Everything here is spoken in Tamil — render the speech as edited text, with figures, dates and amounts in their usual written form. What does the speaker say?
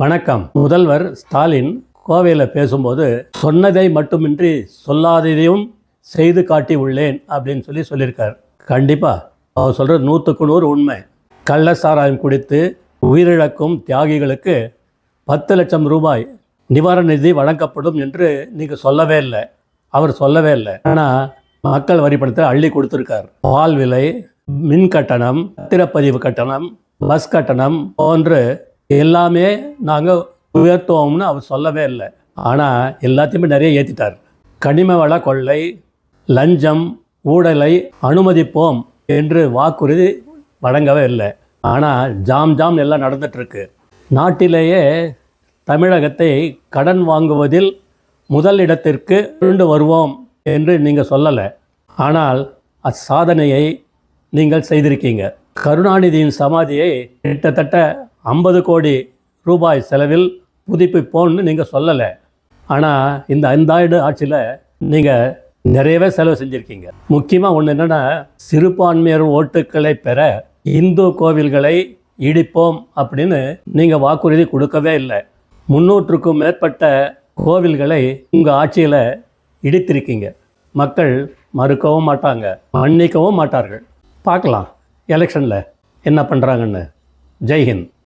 வணக்கம். முதல்வர் ஸ்டாலின் கோவையில் பேசும்போது சொன்னதை மட்டுமின்றி சொல்லாததையும் செய்து காட்டி உள்ளேன் அப்படின்னு சொல்லியிருக்கார். கண்டிப்பாக அவர் சொல்கிறது 100க்கு 100 உண்மை. கள்ள சாராயம் குடித்து உயிரிழக்கும் தியாகிகளுக்கு 10 லட்சம் ரூபாய் நிவாரண நிதி வழங்கப்படும் என்று நீங்கள் சொல்லவே இல்லை. அவர் சொல்லவே இல்லை. ஆனால் மக்கள் வரி பணத்தை அள்ளி கொடுத்துருக்கார். பால் விலை, மின் கட்டணம், பத்திரப்பதிவு கட்டணம், பஸ் கட்டணம் போன்று எல்லாமே நாங்கள் உயர்த்துவோம்னு அவர் சொல்லவே இல்லை. ஆனால் எல்லாத்தையுமே நிறைய ஏற்றிட்டார். கனிம வள கொள்ளை, லஞ்சம், ஊழலை அனுமதிப்போம் என்று வாக்குறுதி வழங்கவே இல்லை. ஆனால் ஜாம் எல்லாம் நடந்துகிட்ருக்கு. நாட்டிலேயே தமிழகத்தை கடன் வாங்குவதில் முதல் இடத்திற்கு கொண்டு வருவோம் என்று நீங்கள் சொல்லலை. ஆனால் அச்சாதனையை நீங்கள் செய்திருக்கீங்க. கருணாநிதியின் சமாதியை கிட்டத்தட்ட 50 கோடி ரூபாய் செலவில் புதுப்பிப்போம்னு நீங்கள் சொல்லலை. ஆனால் இந்த 5 ஆண்டு ஆட்சியில் நீங்கள் நிறையவே செலவு செஞ்சுருக்கீங்க. முக்கியமாக ஒன்று என்னென்னா, சிறுபான்மையர் ஓட்டுக்களை பெற இந்து கோவில்களை இடிப்போம் அப்படின்னு நீங்கள் வாக்குறுதி கொடுக்கவே இல்லை. 300க்கும் மேற்பட்ட கோவில்களை உங்கள் ஆட்சியில் இடித்திருக்கீங்க. மக்கள் மறுக்கவும் மாட்டாங்க, மன்னிக்கவும் மாட்டார்கள். பார்க்கலாம் எலெக்ஷனில் என்ன பண்ணுறாங்கன்னு. ஜெய்ஹிந்த்.